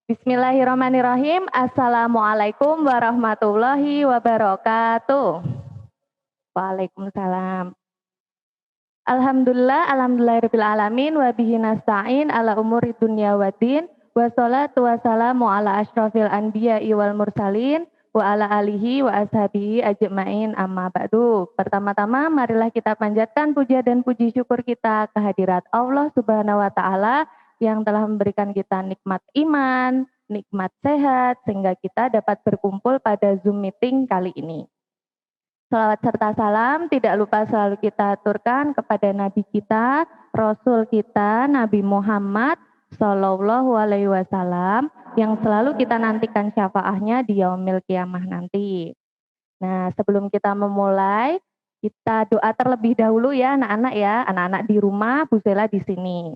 Bismillahirrahmanirrahim. Assalamualaikum warahmatullahi wabarakatuh. Waalaikumsalam. Alhamdulillahirabbil alamin wa bihi nasta'in ala umuri dunya waddin. Wassalatu wassalamu ala asyrofil anbiya'i wal mursalin wa ala alihi wa ashabihi ajma'in amma ba'du. Pertama-tama marilah kita panjatkan puja dan puji syukur kita kehadirat Allah Subhanahu wa taala yang telah memberikan kita nikmat iman, nikmat sehat sehingga kita dapat berkumpul pada Zoom meeting kali ini. Salawat serta salam tidak lupa selalu kita aturkan kepada Nabi kita, Rasul kita, Nabi Muhammad Sallallahu Alaihi Wasallam yang selalu kita nantikan syafaahnya di yaumil kiamah nanti. Nah, sebelum kita memulai, kita doa terlebih dahulu ya anak-anak ya, anak-anak di rumah, Bu Zela di sini.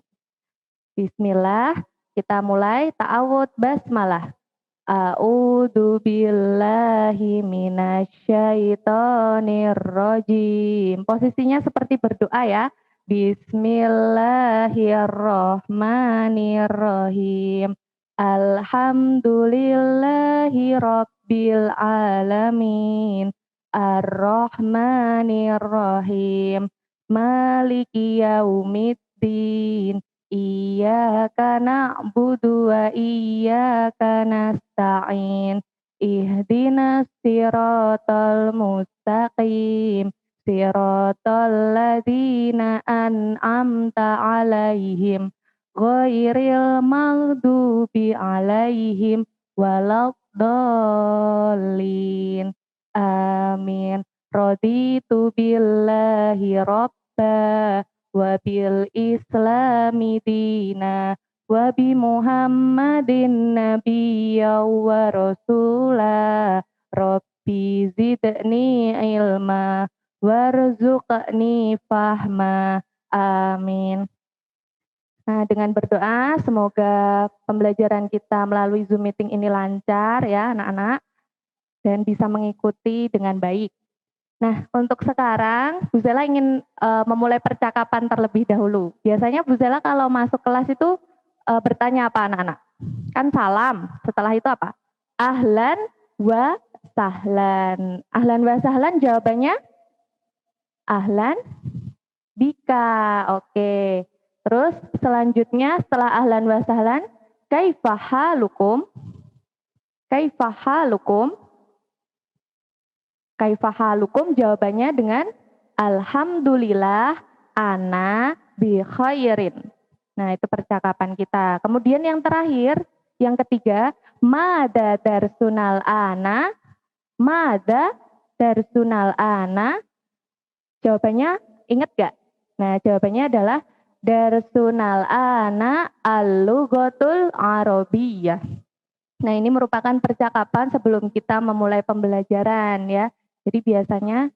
Bismillah, kita mulai ta'awud basmalah. A'udzu billahi minasyaitonir rajim. Posisinya seperti berdoa ya. Bismillahirrahmanirrahim. Alhamdulillahi rabbil alamin. Ar-Rahmanir-Rahim. Maliki yaumiddin. Iyyaka na'budu wa iyyaka nasta'in. Ihdinas siratal mustaqim. Siratal ladzina an'amta 'alaihim ghairil maghdubi 'alaihim waladdallin. Amin. Raditu billahi rabba wa bil islami dina wa bi muhammadin nabiyya wa rasula rabbi zidni ilma warzuqni fahma amin. Nah, dengan berdoa semoga pembelajaran kita melalui Zoom meeting ini lancar ya anak-anak dan bisa mengikuti dengan baik. Nah, untuk sekarang Bu Zela ingin memulai percakapan terlebih dahulu. Biasanya Bu Zela kalau masuk kelas itu bertanya apa anak-anak? Kan salam, setelah itu apa? Ahlan wa sahlan. Ahlan wa sahlan jawabannya? Ahlan bika, oke. Terus selanjutnya setelah ahlan wa sahlan, kaifa halukum? Kaifa halukum? Kaifa halukum jawabannya dengan alhamdulillah ana bi khairin. Nah, itu percakapan kita. Kemudian yang terakhir, yang ketiga, mada darsunal ana? Mada darsunal ana? Jawabannya ingat gak? Nah, jawabannya adalah darsunal ana al-lughatul arabiyyah. Nah, ini merupakan percakapan sebelum kita memulai pembelajaran ya. Jadi biasanya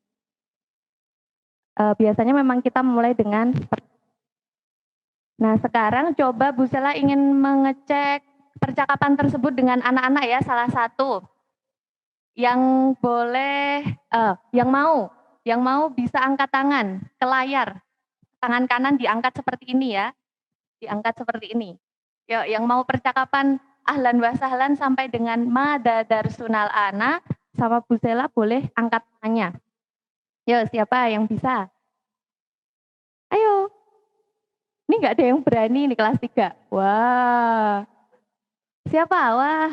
memang kita memulai dengan. Nah, sekarang coba Bu Zela ingin mengecek percakapan tersebut dengan anak-anak ya, salah satu yang boleh, yang mau bisa angkat tangan ke layar, tangan kanan diangkat seperti ini ya, diangkat seperti ini. Yuk, yang mau percakapan ahlan wa sahlan sampai dengan mada darsunal ana sama Bu Zela boleh angkat tangannya. Yuk, siapa yang bisa? Ayo. Ini enggak ada yang berani nih kelas 3. Wah. Siapa? Wah,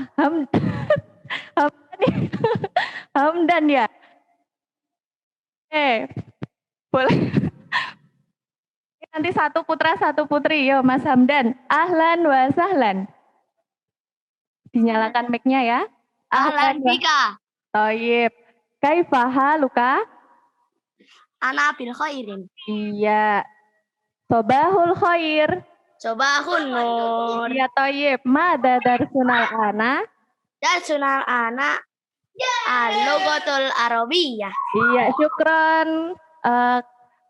Hamdan ya? Boleh. Nanti satu putra, satu putri. Yo, Mas Hamdan. Ahlan wa sahlan. Dinyalakan mic-nya ya. Ahlan bika. Toyib. Kaifa haluka? Ana bil khairin. Iya. Sobahul khair. Sobahun nur. Iya toyib. Mada darsunal ana? Darsunal ana al-lughatul arabiyyah. Iya, syukron.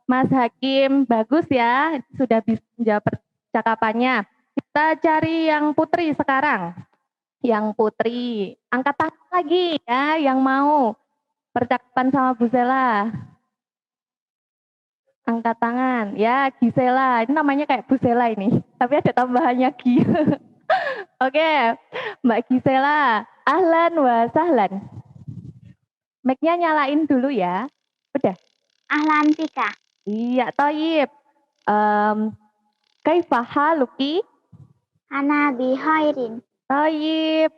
Mas Hakim, bagus ya. Sudah bisa menjawab percakapannya. Kita cari yang putri sekarang. Yang putri, angkat tangan lagi ya yang mau percakapan sama Bu Zela. Angkat tangan, ya Gisela, ini namanya kayak Bu Zela ini, tapi ada tambahannya Gi. Oke, Mbak Gisela, ahlan wa sahlan. Mic-nya nyalain dulu ya. Udah? Ahlan bika. Iya, toyib. Kaifa haluki? Ana bi khairin. Toyib.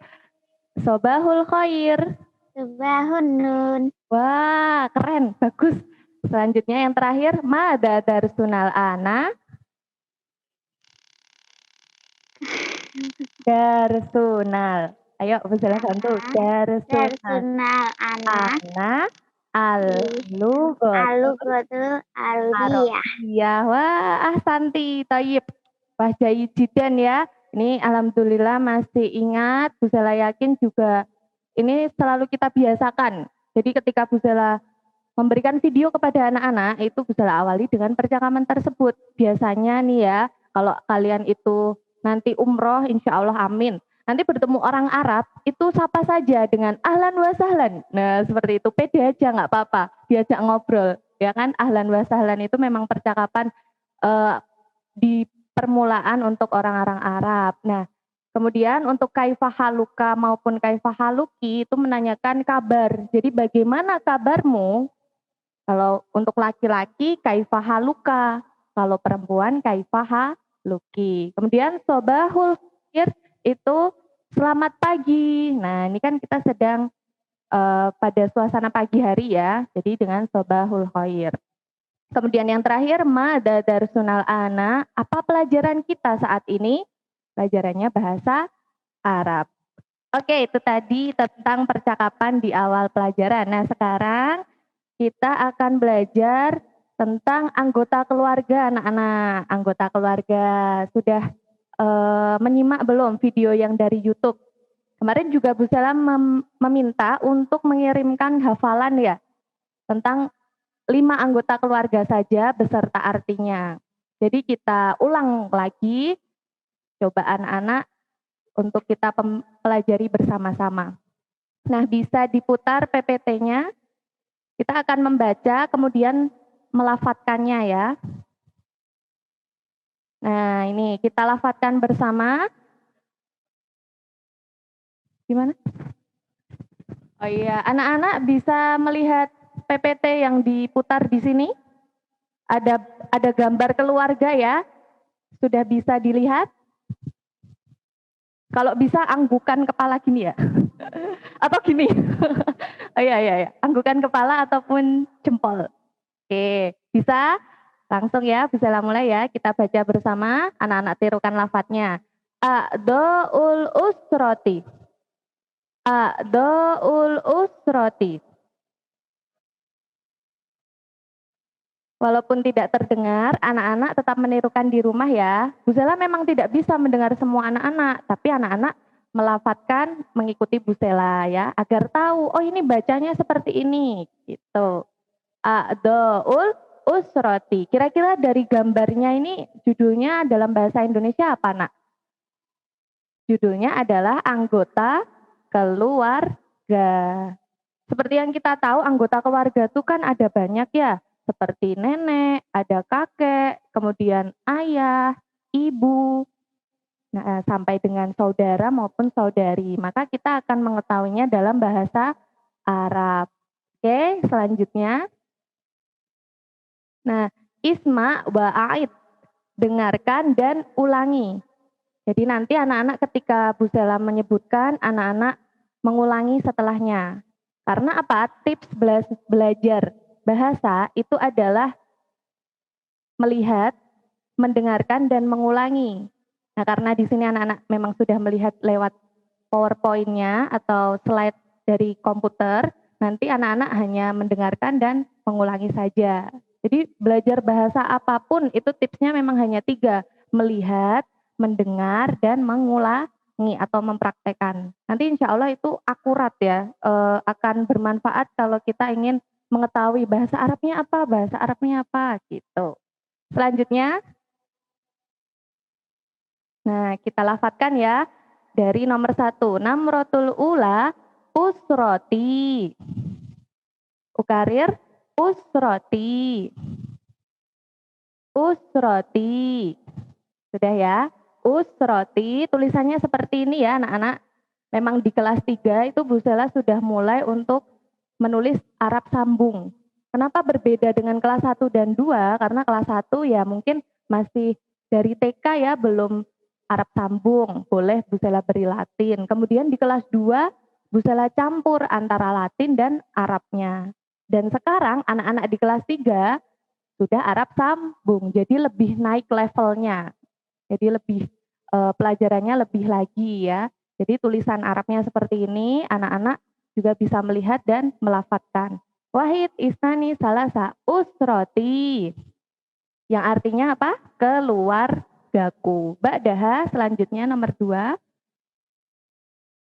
Sobahul khair. Subahun nun. Wah, keren, bagus. Selanjutnya yang terakhir, mada darsunal ana? Darsunal. Ayo, bisa bantu. Darsunal. Darsunal ana. Ana al-lugotul Alugotul aliyah. Iya, wah Santi, Taib. Wah Jayijidan ya. Ini alhamdulillah masih ingat. Bu Sela yakin juga ini selalu kita biasakan. Jadi ketika Bu Sela memberikan video kepada anak-anak, itu Bu Sela awali dengan percakapan tersebut. Biasanya nih ya, kalau kalian itu nanti umroh, insya Allah amin. Nanti bertemu orang Arab, itu sapa saja dengan ahlan wa sahlan. Nah seperti itu, pede aja nggak apa-apa, diajak ngobrol. Ya kan, ahlan wa sahlan itu memang percakapan di permulaan untuk orang-orang Arab. Nah, kemudian untuk kaifah haluka maupun kaifah haluki itu menanyakan kabar. Jadi bagaimana kabarmu? Kalau untuk laki-laki kaifah haluka, kalau perempuan kaifah haluki. Kemudian sobahul khair itu selamat pagi. Nah, ini kan kita sedang pada suasana pagi hari ya. Jadi dengan sobahul khair. Kemudian yang terakhir, mada darsunal ana, apa pelajaran kita saat ini? Pelajarannya bahasa Arab. Oke, itu tadi tentang percakapan di awal pelajaran. Nah, sekarang kita akan belajar tentang anggota keluarga anak-anak. Anggota keluarga sudah menyimak belum video yang dari YouTube? Kemarin juga Bu Sela meminta untuk mengirimkan hafalan ya tentang 5 anggota keluarga saja beserta artinya. Jadi kita ulang lagi, coba anak-anak untuk kita pelajari bersama-sama. Nah, bisa diputar PPT-nya. Kita akan membaca, kemudian melafatkannya ya. Nah, ini kita lafatkan bersama. Gimana? Oh iya, anak-anak bisa melihat PPT yang diputar di sini? Ada gambar keluarga ya? Sudah bisa dilihat? Kalau bisa anggukan kepala gini ya. Atau gini. Oh iya. Anggukan kepala ataupun jempol. Oke, bisa? Langsung ya, bisa mulai ya. Kita baca bersama, anak-anak tirukan lafadznya. A'do'ul usroti. A'do'ul usroti. Walaupun tidak terdengar, anak-anak tetap menirukan di rumah ya. Bu Sela memang tidak bisa mendengar semua anak-anak, tapi anak-anak melafatkan mengikuti Bu Sela ya, agar tahu, oh ini bacanya seperti ini, gitu. A'do'ul usroti. Kira-kira dari gambarnya ini judulnya dalam bahasa Indonesia apa nak? Judulnya adalah anggota keluarga. Seperti yang kita tahu anggota keluarga itu kan ada banyak ya. Seperti nenek, ada kakek, kemudian ayah, ibu, nah, sampai dengan saudara maupun saudari. Maka kita akan mengetahuinya dalam bahasa Arab. Oke, selanjutnya. Nah, isma wa a'id. Dengarkan dan ulangi. Jadi nanti anak-anak ketika Bu Sela menyebutkan, anak-anak mengulangi setelahnya. Karena apa? Tips belajar bahasa itu adalah melihat, mendengarkan, dan mengulangi. Nah, karena di sini anak-anak memang sudah melihat lewat PowerPoint-nya atau slide dari komputer, nanti anak-anak hanya mendengarkan dan mengulangi saja. Jadi belajar bahasa apapun itu tipsnya memang hanya 3, melihat, mendengar, dan mengulangi atau mempraktekkan. Nanti insya Allah itu akurat ya, akan bermanfaat kalau kita ingin mengetahui bahasa Arabnya apa gitu. Selanjutnya, nah kita lafadzkan ya dari nomor 1, namrotul ula usroti. Ukarir usroti. Usroti. Sudah ya? usroti. Tulisannya seperti ini ya anak-anak. Memang di kelas 3 itu Bu Sela sudah mulai untuk menulis Arab sambung. Kenapa berbeda dengan kelas 1 dan 2? Karena kelas 1 ya mungkin masih dari TK ya, belum Arab sambung. Boleh Bu Sela beri Latin. Kemudian di kelas 2 Bu Sela campur antara Latin dan Arabnya. Dan sekarang anak-anak di kelas 3 sudah Arab sambung, jadi lebih naik levelnya. Jadi lebih pelajarannya lebih lagi ya. Jadi tulisan Arabnya seperti ini, anak-anak juga bisa melihat dan melafadzkan. Wahid isnani salasa usroti. Yang artinya apa? Keluargaku. Ba'daha selanjutnya nomor 2.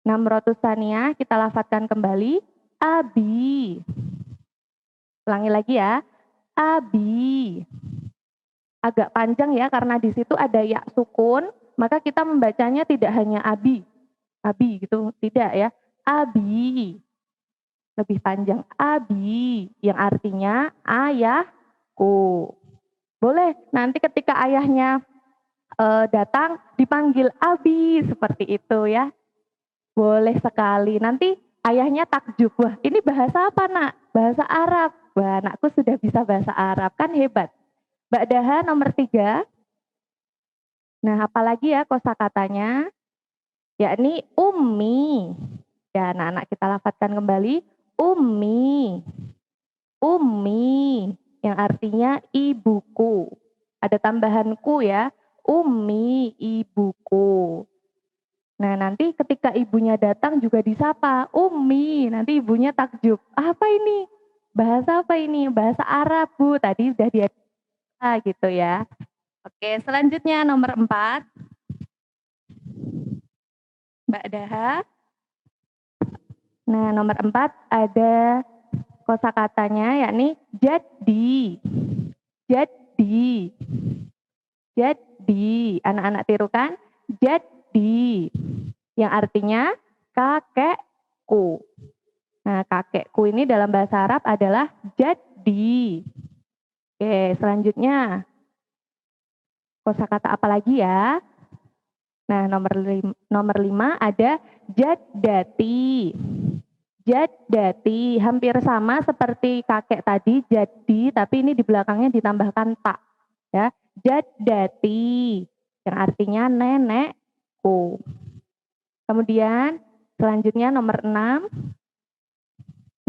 Namrotus saniyah kita lafadzkan kembali. Abi. Ulangi lagi ya. Abi. Agak panjang ya karena di situ ada ya sukun, maka kita membacanya tidak hanya abi. Abi gitu, tidak ya. Abi. Lebih panjang. Abi yang artinya ayahku. Boleh nanti ketika ayahnya datang dipanggil abi seperti itu ya. Boleh sekali. Nanti ayahnya takjub. Wah, ini bahasa apa, Nak? Bahasa Arab. Wah, anakku sudah bisa bahasa Arab, kan hebat. Ba'daha nomor 3. Nah, apalagi ya kosakatanya? Yakni ummi. Ya, anak-anak kita lafadzkan kembali. Ummi. Ummi. Yang artinya ibuku. Ada tambahan ku ya. Ummi, ibuku. Nah, nanti ketika ibunya datang juga disapa. Ummi. Nanti ibunya takjub. Apa ini? Bahasa apa ini? Bahasa Arab, Bu. Tadi udah dia gitu ya. Oke, selanjutnya nomor 4. Ba'daha. Nah, nomor 4 ada kosakatanya yakni jadi. Jadi. Jadi. Anak-anak tirukan. Jadi. Yang artinya kakekku. Nah, kakekku ini dalam bahasa Arab adalah jadi. Oke, selanjutnya kosakata apa lagi ya? Nah, nomor 5 ada jaddati. Jaddati hampir sama seperti kakek tadi jadi, tapi ini di belakangnya ditambahkan tak ya. Jaddati yang artinya nenekku. Kemudian selanjutnya nomor 6.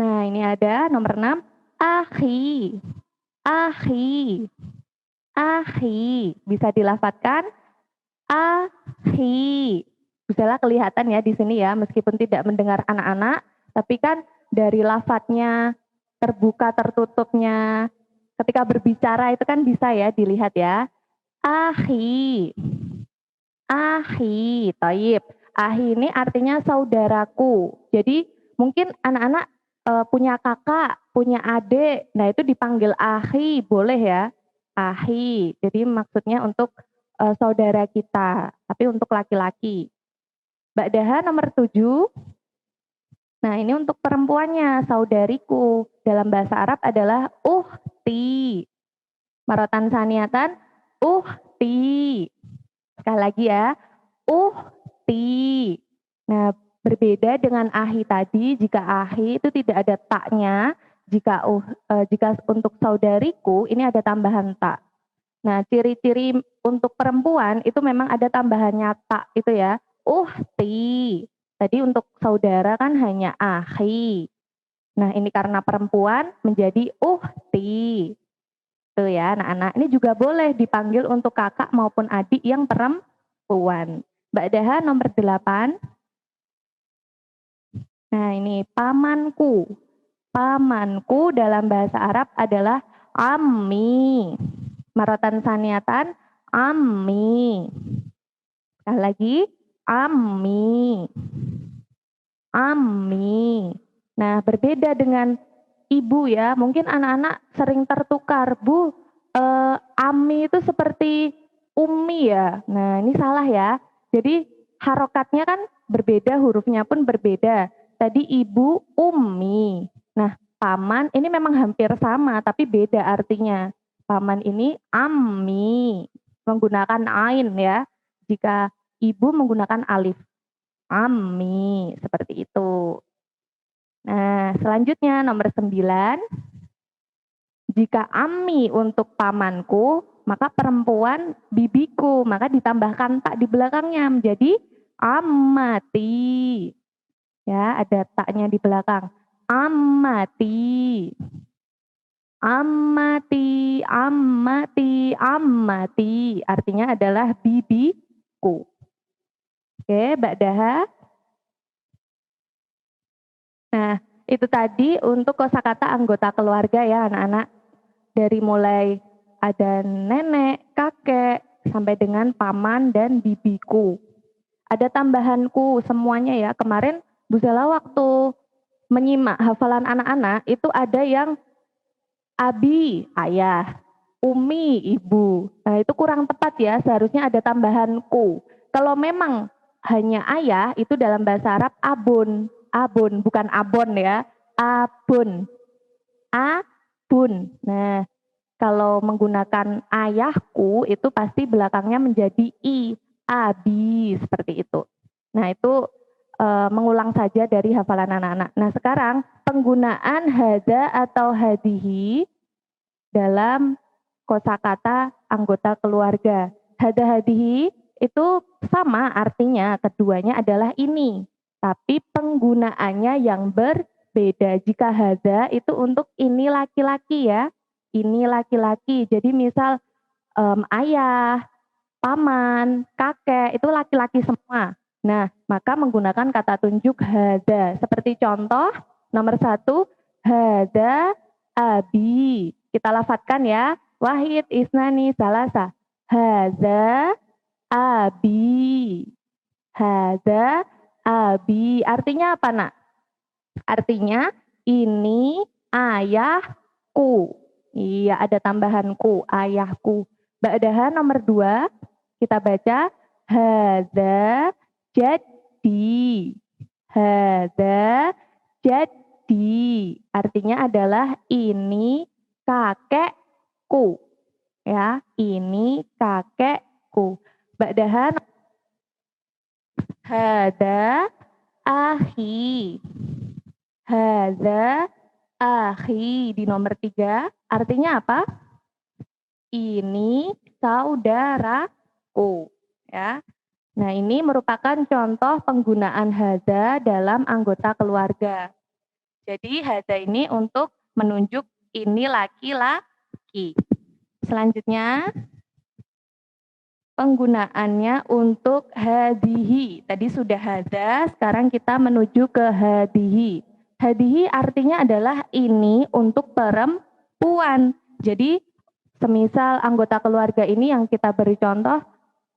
Nah, ini ada nomor 6, akhi. Akhi. Akhi. Bisa dilafadzkan akhi. Bisa kelihatan ya di sini ya, meskipun tidak mendengar anak-anak, tapi kan dari lafadznya, terbuka tertutupnya, ketika berbicara itu kan bisa ya dilihat ya. Akhi. Akhi. Taib. Akhi ini artinya saudaraku. Jadi mungkin anak-anak punya kakak, punya adik, nah itu dipanggil akhi, boleh ya, akhi. Jadi maksudnya untuk saudara kita, tapi untuk laki-laki. Ba'daha nomor 7. Nah ini untuk perempuannya, saudariku. Dalam bahasa Arab adalah uhti. Marotan saniatan, uhti. Sekali lagi ya, uhti. Nah, berbeda dengan ahi tadi, jika ahi itu tidak ada taknya, jika untuk saudariku ini ada tambahan tak. Nah, ciri-ciri untuk perempuan itu memang ada tambahannya tak itu ya, uhti. Tadi untuk saudara kan hanya ahi. Nah, ini karena perempuan menjadi uhti. Tuh ya, anak-anak. Ini juga boleh dipanggil untuk kakak maupun adik yang perempuan. Ba'daha nomor 8. Nah ini pamanku. Pamanku dalam bahasa Arab adalah ammi. Marotan saniatan, ammi. Sekali lagi, ammi. Ammi. Nah berbeda dengan ibu ya. Mungkin anak-anak sering tertukar. Bu, ammi itu seperti ummi ya. Nah ini salah ya. Jadi harokatnya kan berbeda, hurufnya pun berbeda. Tadi ibu ummi. Nah, paman ini memang hampir sama tapi beda artinya. Paman ini ammi. Menggunakan ain ya. Jika ibu menggunakan alif. Ammi, seperti itu. Nah, selanjutnya nomor 9. Jika ammi untuk pamanku, maka perempuan bibiku, maka ditambahkan tak di belakangnya menjadi ammati. Ya, ada taknya di belakang. Ammati. Ammati, ammati, ammati. Artinya adalah bibiku. Oke, ba'daha. Nah, itu tadi untuk kosakata anggota keluarga ya anak-anak. Dari mulai ada nenek, kakek, sampai dengan paman dan bibiku. Ada tambahanku semuanya ya. Kemarin Bu Sela waktu menyimak hafalan anak-anak itu ada yang abi, ayah, umi, ibu. Nah itu kurang tepat ya, seharusnya ada tambahanku. Kalau memang hanya ayah, itu dalam bahasa Arab abun. Abun, bukan abon ya. Abun. Abun. Nah, kalau menggunakan ayahku, itu pasti belakangnya menjadi i. Abi, seperti itu. Nah itu mengulang saja dari hafalan anak-anak. Nah sekarang penggunaan hada atau hadihi dalam kosakata anggota keluarga. Hada hadihi itu sama artinya, keduanya adalah ini. Tapi penggunaannya yang berbeda. Jika hada itu untuk ini laki-laki ya. Ini laki-laki. Jadi misal ayah, paman, kakek, itu laki-laki semua. Nah, maka menggunakan kata tunjuk hada. Seperti contoh, nomor 1, hada abi. Kita lafadzkan ya. Wahid, isnani, salasa. Hada abi. Hada abi. Artinya apa nak? Artinya ini ayahku. Iya, ada tambahanku, ayahku. Ba'daha nomor 2, kita baca hadza jadi. Hadza jadi. Artinya adalah ini kakekku. Ya, ini kakekku. Ba'daha hadza akhi. Hadza akhi di nomor 3 artinya apa? Ini saudaraku, ya. Nah, ini merupakan contoh penggunaan hadza dalam anggota keluarga. Jadi hadza ini untuk menunjuk ini laki-laki. Selanjutnya penggunaannya untuk hadihi. Tadi sudah hadza, sekarang kita menuju ke hadihi. Hadihi artinya adalah ini untuk perempuan. Jadi semisal anggota keluarga ini yang kita beri contoh,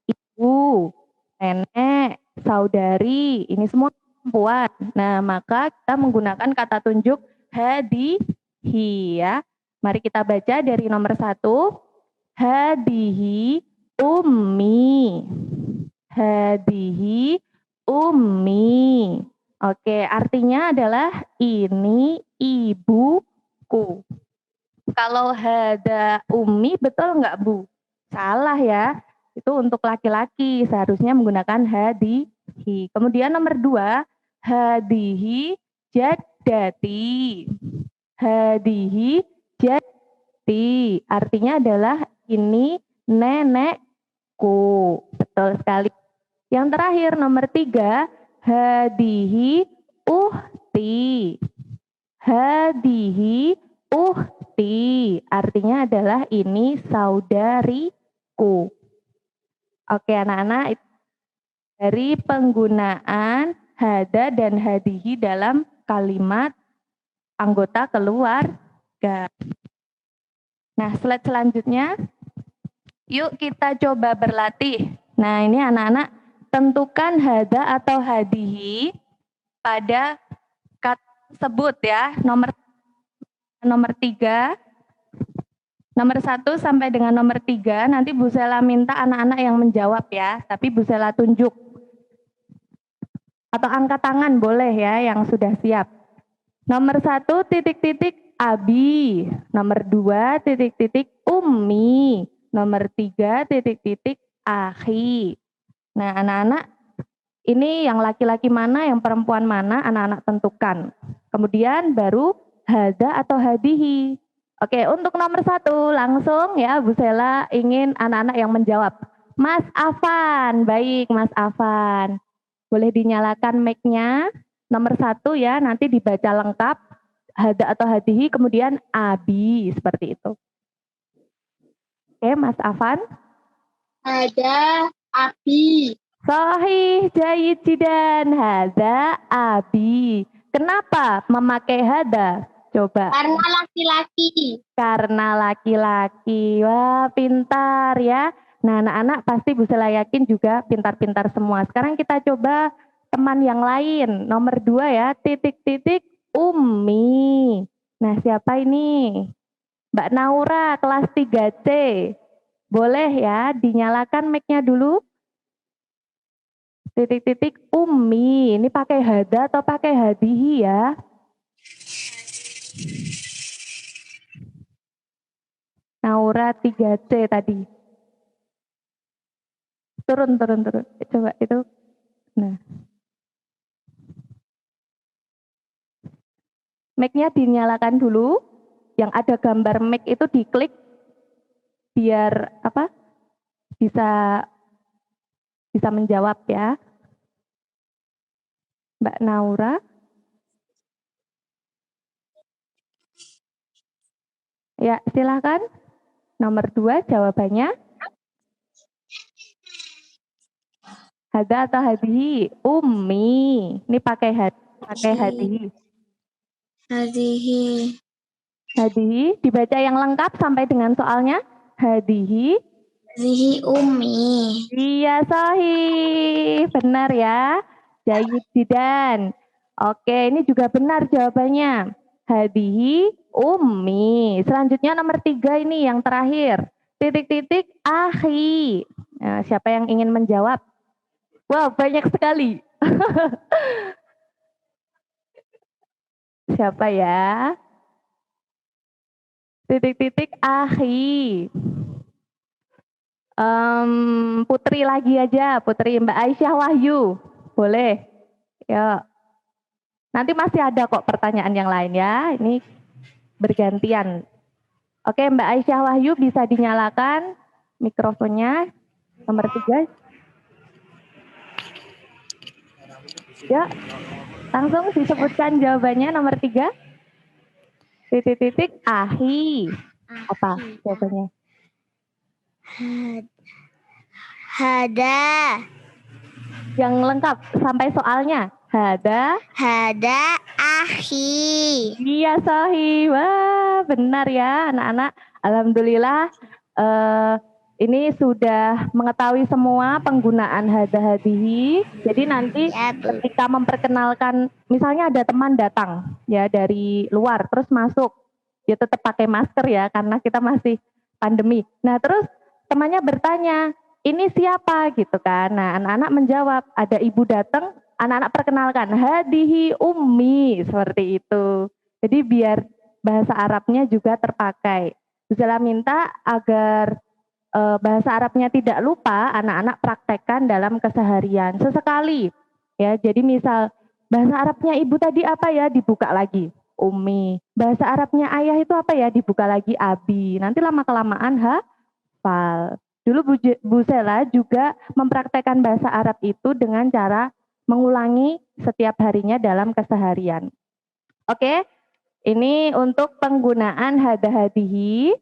ibu, nenek, saudari, ini semua perempuan. Nah, maka kita menggunakan kata tunjuk hadihi ya. Mari kita baca dari nomor 1. Hadihi ummi. Hadihi ummi. Oke, artinya adalah ini ibuku. Kalau hada ummi betul nggak Bu? Salah ya. Itu untuk laki-laki, seharusnya menggunakan hadihi. Kemudian nomor 2, hadihi jaddati. Hadihi jaddati. Artinya adalah ini nenekku. Betul sekali. Yang terakhir nomor 3, hadihi uhti. Hadihi uhti. Artinya adalah ini saudariku. Oke anak-anak, dari penggunaan hada dan hadihi dalam kalimat anggota keluarga. Nah, slide selanjutnya, yuk kita coba berlatih. Nah, ini anak-anak tentukan hada atau hadihi pada kata tersebut ya. Nomor 3. Nomor 1 sampai dengan nomor 3, nanti Bu Sela minta anak-anak yang menjawab ya, tapi Bu Sela tunjuk. Atau angkat tangan boleh ya yang sudah siap. Nomor 1 titik-titik abi. Nomor 2 titik-titik ummi. Nomor 3 titik-titik akhi. Nah, anak-anak, ini yang laki-laki mana, yang perempuan mana, anak-anak tentukan. Kemudian baru hada atau hadihi. Oke, untuk nomor 1 langsung ya Bu Sela ingin anak-anak yang menjawab. Mas Afan, baik Mas Afan. Boleh dinyalakan mic-nya. Nomor 1 ya, nanti dibaca lengkap. Hada atau hadihi, kemudian abi, seperti itu. Oke, Mas Afan. Ada abi. Sahih, jayyid jidan. Hada abi. Kenapa memakai hada? Coba. Karena laki-laki. Karena laki-laki. Wah, pintar ya. Nah, anak-anak pasti Bu Sela yakin juga pintar-pintar semua. Sekarang kita coba teman yang lain. Nomor 2 ya, titik-titik Umi. Nah, siapa ini? Mbak Naura, kelas 3C. Boleh ya, dinyalakan mic-nya dulu. Titik-titik Umi. Ini pakai hada atau pakai hadihi ya? Naura 3C tadi. Turun. Coba itu. Nah. Mic-nya dinyalakan dulu. Yang ada gambar mic itu diklik biar apa? Bisa menjawab ya. Mbak Naura. Ya, silakan. Nomor 2 jawabannya. Hada atau hadihi? Umi. Ini pakai hadihi. Hadihi. Hadihi dibaca yang lengkap sampai dengan soalnya. Hadihi. Hadihi ummi. Iya, sahih. Benar ya. Jayyid jidan. Oke, ini juga benar jawabannya. Hadihi ummi. Selanjutnya nomor 3 ini yang terakhir. Titik-titik akhi. Nah, siapa yang ingin menjawab? Wah, banyak sekali. Siapa ya? Titik-titik akhi. Putri lagi aja, Putri Mbak Aisyah Wahyu. Boleh? Yuk. Nanti masih ada kok pertanyaan yang lain ya. Ini bergantian. Oke, Mbak Aisyah Wahyu bisa dinyalakan mikrofonnya. Nomor 3. Ya, langsung disebutkan jawabannya nomor 3. Titik-titik ahi. Apa jawabannya? Hada. Yang lengkap sampai soalnya. Hada Ahi. Iya sahih. Wah, benar ya anak-anak. Alhamdulillah ini sudah mengetahui semua penggunaan hada hadihi. Jadi nanti ketika memperkenalkan, misalnya ada teman datang ya dari luar terus masuk, ya tetap pakai masker ya karena kita masih pandemi. Nah, terus temannya bertanya, "Ini siapa?" gitu kan. Nah, anak-anak menjawab, ada ibu datang, anak-anak perkenalkan, hadihi ummi, seperti itu. Jadi biar bahasa Arabnya juga terpakai. Bisa minta agar bahasa Arabnya tidak lupa, anak-anak praktekkan dalam keseharian sesekali. Ya, jadi misal bahasa Arabnya ibu tadi apa ya, dibuka lagi ummi. Bahasa Arabnya ayah itu apa ya, dibuka lagi abi. Nanti lama-kelamaan hafal. Dulu Bu Sela juga mempraktekkan bahasa Arab itu dengan cara mengulangi setiap harinya dalam keseharian. Oke, ini untuk penggunaan hada hadihi.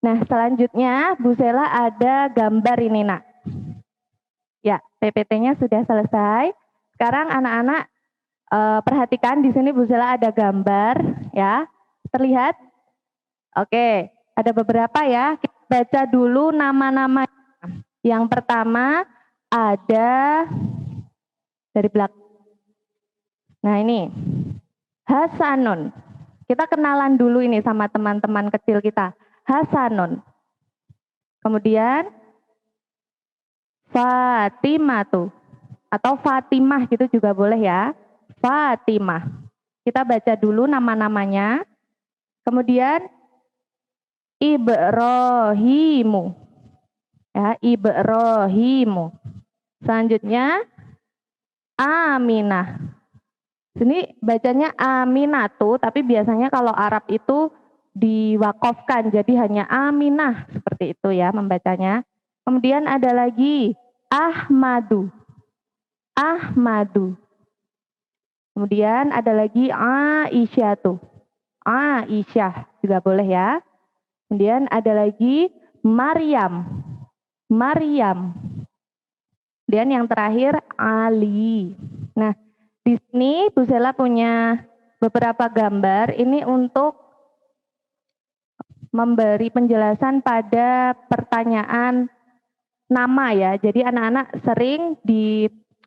Nah, selanjutnya Bu Sela ada gambar ini, Nak. Ya, PPT-nya sudah selesai. Sekarang anak-anak perhatikan di sini Bu Sela ada gambar, ya. Terlihat? Oke, ada beberapa ya. Kita baca dulu nama-nama. Yang pertama ada dari belakang. Nah, ini Hasanun. Kita kenalan dulu ini sama teman-teman kecil kita. Hasanun. Kemudian Fatimah tuh. Atau Fatimah gitu juga boleh ya. Fatimah. Kita baca dulu nama-namanya. Kemudian Ibrahimu. Ya, Ibrahimu. Selanjutnya Aminah. Sini bacanya Aminatu, tapi biasanya kalau Arab itu diwakofkan, jadi hanya Aminah, seperti itu ya membacanya. Kemudian ada lagi Ahmadu. Ahmadu. Kemudian ada lagi Aisyatu. Aisyah juga boleh ya. Kemudian ada lagi Maryam. Maryam. Kemudian yang terakhir Ali. Nah, di sini Bu Sela punya beberapa gambar. Ini untuk memberi penjelasan pada pertanyaan nama ya. Jadi anak-anak sering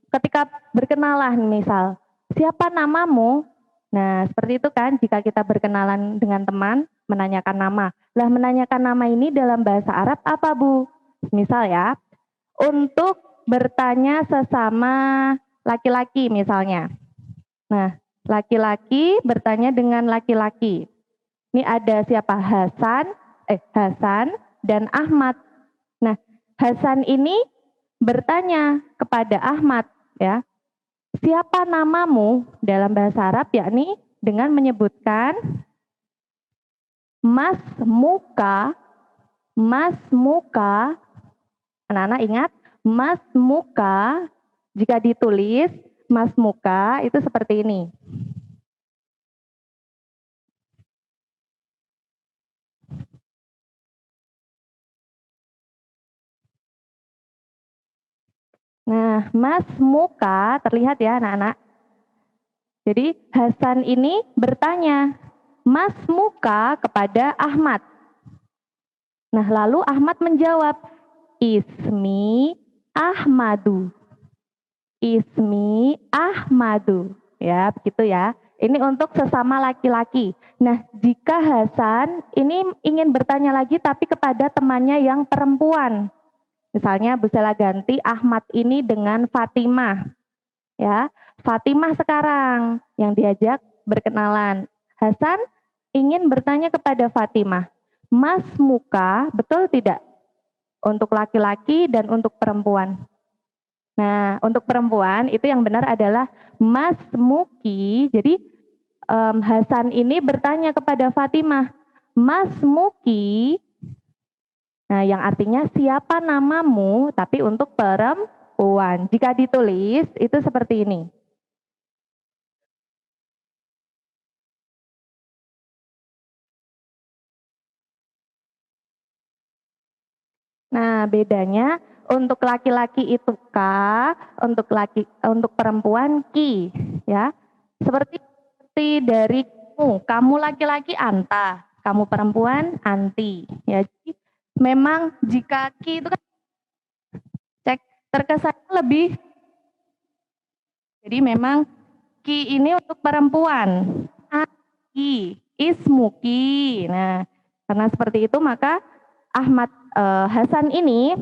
ketika berkenalan misal, siapa namamu? Nah, seperti itu kan jika kita berkenalan dengan teman, menanyakan nama. Lah menanyakan nama ini dalam bahasa Arab apa Bu? Misal ya, untuk bertanya sesama laki-laki misalnya. Nah, laki-laki bertanya dengan laki-laki. Ini ada siapa? Hasan dan Ahmad. Nah, Hasan ini bertanya kepada Ahmad ya. Siapa namamu dalam bahasa Arab, yakni dengan menyebutkan Mas Muka. Mas Muka. Anak-anak ingat, Mas Muka, jika ditulis Mas Muka itu seperti ini. Nah, Mas Muka terlihat ya anak-anak. Jadi Hasan ini bertanya, Mas Muka kepada Ahmad. Nah, lalu Ahmad menjawab, Ismi Ahmadu. Ismi Ahmadu. Ya, begitu ya. Ini untuk sesama laki-laki. Nah, jika Hasan ini ingin bertanya lagi tapi kepada temannya yang perempuan. Misalnya Bu Sela ganti Ahmad ini dengan Fatimah. Ya, Fatimah sekarang yang diajak berkenalan. Hasan ingin bertanya kepada Fatimah, Mas Muka, betul tidak? Untuk laki-laki dan untuk perempuan. Nah, untuk perempuan itu yang benar adalah Mas Muki. Jadi Hasan ini bertanya kepada Fatimah, Mas Muki. Nah, yang artinya siapa namamu, tapi untuk perempuan. Jika ditulis, itu seperti ini. Nah, bedanya untuk laki-laki itu K, untuk perempuan Ki, ya. Seperti dari kamu laki-laki Anta, kamu perempuan Anti, ya. Jadi, memang jika Ki itu kan terkesan lebih, jadi memang Ki ini untuk perempuan, Ki, Ismuki. Nah, karena seperti itu maka Ahmad Hasan ini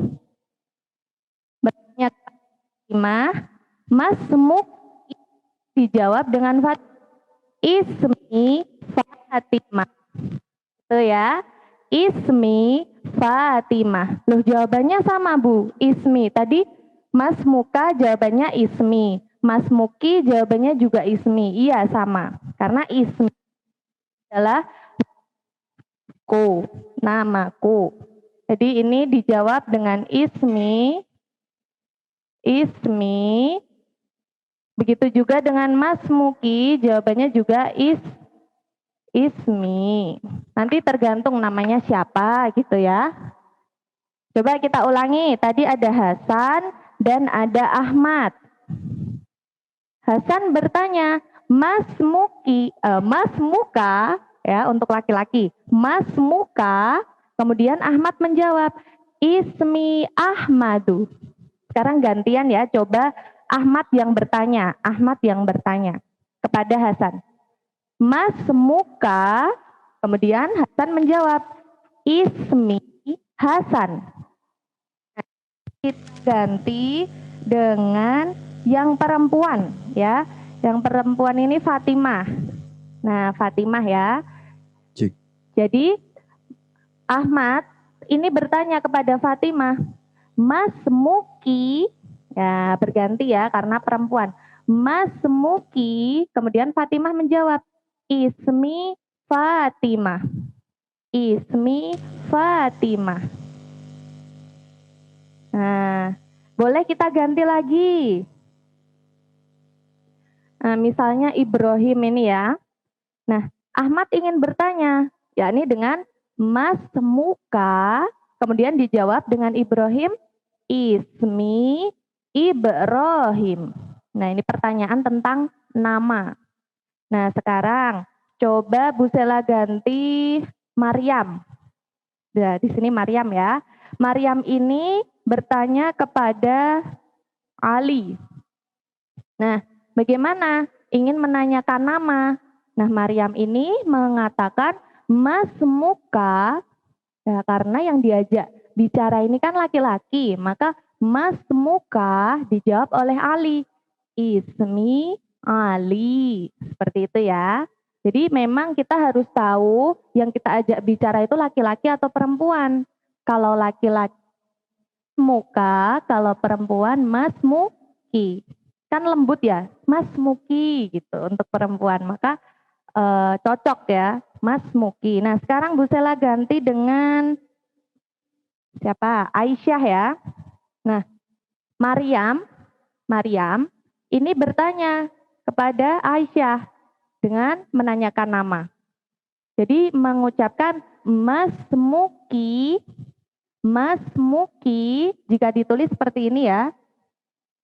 bertanya Fatimah, Mas Muki, dijawab dengan Ismi Fatimah. Itu ya, Ismi Fatimah. Loh, jawabannya sama Bu, Ismi. Tadi Mas Muka jawabannya Ismi, Mas Muki jawabannya juga Ismi. Iya sama, karena Ismi adalah namaku. Jadi ini dijawab dengan Ismi. Begitu juga dengan Mas Muki, jawabannya juga Ismi. Nanti tergantung namanya siapa gitu ya. Coba kita ulangi, tadi ada Hasan dan ada Ahmad. Hasan bertanya, Mas Muka, ya untuk laki-laki, Mas Muka, kemudian Ahmad menjawab, Ismi Ahmadu. Sekarang gantian ya, coba Ahmad yang bertanya kepada Hasan. Mas Muka, kemudian Hasan menjawab, Ismi Hasan. Kita ganti dengan yang perempuan ya. Yang perempuan ini Fatimah. Nah, Fatimah ya. Cik. Jadi Ahmad ini bertanya kepada Fatimah, Mas Muki, Ya, berganti ya karena perempuan. Masmuki, kemudian Fatimah menjawab, ismi Fatimah. Ismi Fatimah. Nah, boleh kita ganti lagi. Nah, misalnya Ibrahim ini ya. Nah, Ahmad ingin bertanya, yakni dengan Mas Muka, kemudian dijawab dengan Ibrahim, ismi Ibrahim. Nah, ini pertanyaan tentang nama. Nah, sekarang coba Bu Sela ganti Maryam. Nah, di sini Maryam ya. Maryam ini bertanya kepada Ali. Nah, bagaimana? Ingin menanyakan nama. Nah, Maryam ini mengatakan Mas Muka, ya, karena yang diajak bicara ini kan laki-laki, maka Mas Muka dijawab oleh Ali. Ismi Ali. Seperti itu ya. Jadi memang kita harus tahu yang kita ajak bicara itu laki-laki atau perempuan. Kalau laki-laki Muka, kalau perempuan Mas Muki. Kan lembut ya, Mas Muki gitu untuk perempuan. Maka cocok ya, Mas Muki. Nah, sekarang Bu Sela ganti dengan siapa? Aisyah ya. Nah, Maryam ini bertanya kepada Aisyah dengan menanyakan nama. Jadi mengucapkan Mas Muki jika ditulis seperti ini ya.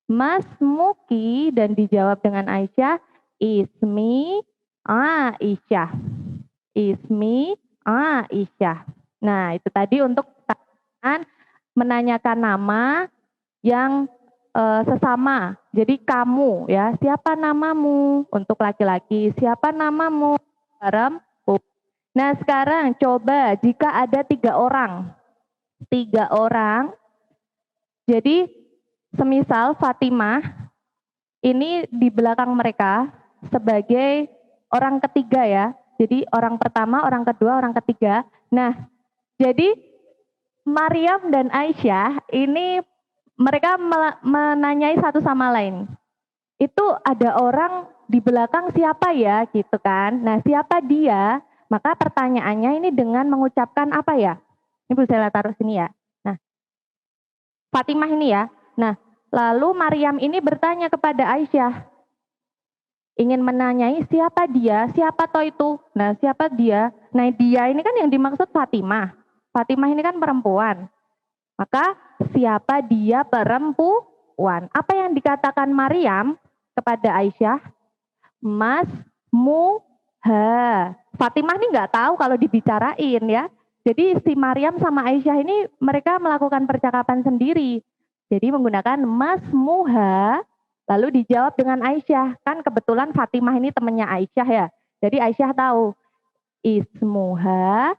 Mas Muki dan dijawab dengan Aisyah, ismi Aisyah. Ismi Aisyah. Nah, itu tadi untuk menanyakan nama yang sesama. Jadi kamu ya, siapa namamu untuk laki-laki, siapa namamu perempuan. Nah, sekarang coba jika ada 3 orang. 3 orang. Jadi semisal Fatimah ini di belakang mereka sebagai orang ketiga ya. Jadi orang pertama, orang kedua, orang ketiga. Nah, jadi Maryam dan Aisyah ini mereka menanyai satu sama lain. Itu ada orang di belakang siapa ya gitu kan. Nah, siapa dia? Maka pertanyaannya ini dengan mengucapkan apa ya? Ini Bu Sela taruh sini ya. Nah, Fatimah ini ya. Nah, lalu Maryam ini bertanya kepada Aisyah, ingin menanyai siapa dia, siapa toh itu. Nah, siapa dia? Nah, dia ini kan yang dimaksud Fatimah. Fatimah ini kan perempuan. Maka siapa dia perempuan? Apa yang dikatakan Maryam kepada Aisyah? Mas Muha. Fatimah ini nggak tahu kalau dibicarain ya. Jadi si Maryam sama Aisyah ini mereka melakukan percakapan sendiri. Jadi menggunakan Mas Muha, lalu dijawab dengan Aisyah. Kan kebetulan Fatimah ini temannya Aisyah ya. Jadi Aisyah tahu Ismuha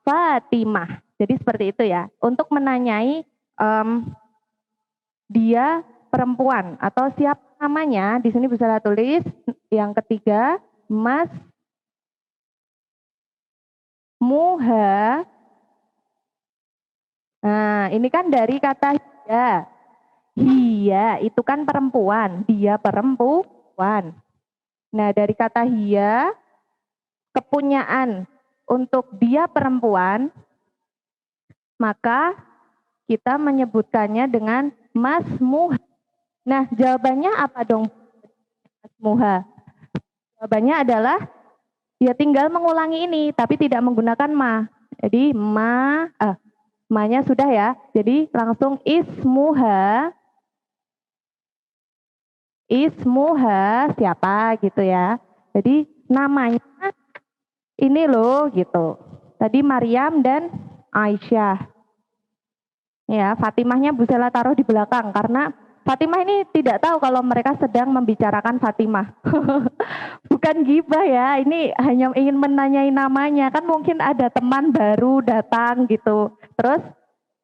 Fatimah. Jadi seperti itu ya. Untuk menanyai dia perempuan atau siapa namanya, di sini bisa tulis yang ketiga, Mas Muha. Nah, ini kan dari kata hiya. Hiya itu kan perempuan, dia perempuan. Nah, dari kata hiya, kepunyaan untuk dia perempuan, maka kita menyebutkannya dengan Mas Muha. Nah, jawabannya apa dong Mas Muha? Jawabannya adalah ya tinggal mengulangi ini, tapi tidak menggunakan ma. Jadi ma-nya sudah ya. Jadi langsung ismuha siapa gitu ya. Jadi namanya ini loh gitu. Tadi Maryam dan Aisyah. Ya, Fatimahnya Bu Sela taruh di belakang karena Fatimah ini tidak tahu kalau mereka sedang membicarakan Fatimah. Bukan gibah ya, ini hanya ingin menanyai namanya. Kan mungkin ada teman baru datang gitu. Terus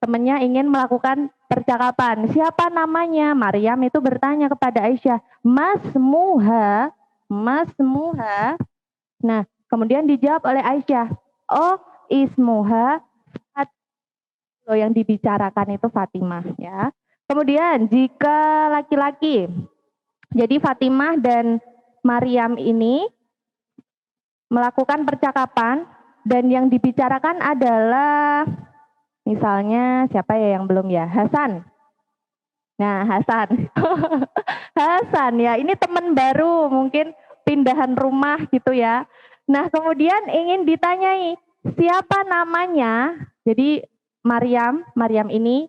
temannya ingin melakukan percakapan. Siapa namanya? Maryam itu bertanya kepada Aisyah, Mas Muha. Nah, kemudian dijawab oleh Aisyah, oh ismuha, yang dibicarakan itu Fatimah ya. Kemudian jika laki-laki, jadi Fatimah dan Maryam ini melakukan percakapan dan yang dibicarakan adalah misalnya siapa ya yang belum ya? Hasan. Nah, Hasan. Hasan ya, ini teman baru mungkin pindahan rumah gitu ya. Nah, kemudian ingin ditanyai siapa namanya? Jadi Maryam ini